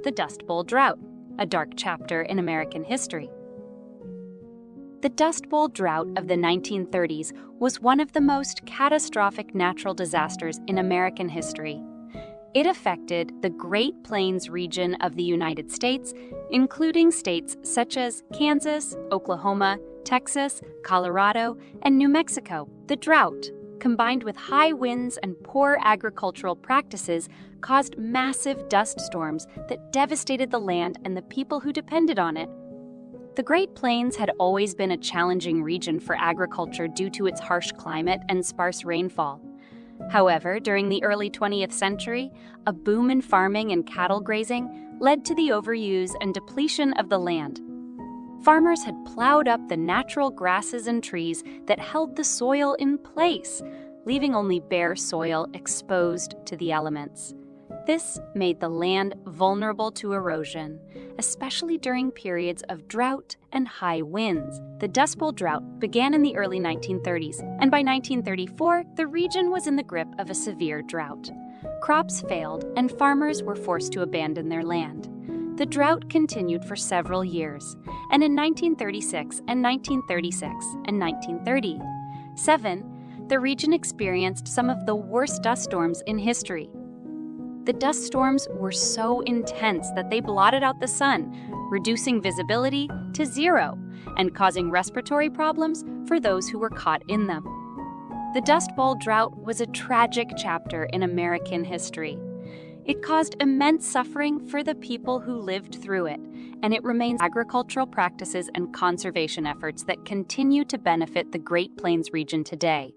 the Dust Bowl Drought, a dark chapter in American history. The Dust Bowl Drought of the 1930s was one of the most catastrophic natural disasters in American history. It affected the Great Plains region of the United States, including states such as Kansas, Oklahoma, Texas, Colorado, and New Mexico. The drought, combined with high winds and poor agricultural practices, caused massive dust storms that devastated the land and the people who depended on it. The Great Plains had always been a challenging region for agriculture due to its harsh climate and sparse rainfall. However, during the early 20th century, a boom in farming and cattle grazing led to the overuse and depletion of the land. Farmers had plowed up the natural grasses and trees that held the soil in place, leaving only bare soil exposed to the elements. This made the land vulnerable to erosion, especially during periods of drought and high winds. The Dust Bowl Drought began in the early 1930s, and by 1934, the region was in the grip of a severe drought. Crops failed, and farmers were forced to abandon their land. The drought continued for several years, and in 1936 and 1936 and 1937, the region experienced some of the worst dust storms in history. The dust storms were so intense that they blotted out the sun, reducing visibility to zero and causing respiratory problems for those who were caught in them. The Dust Bowl Drought was a tragic chapter in American history. It caused immense suffering for the people who lived through it, and it remains agricultural practices and conservation efforts that continue to benefit the Great Plains region today.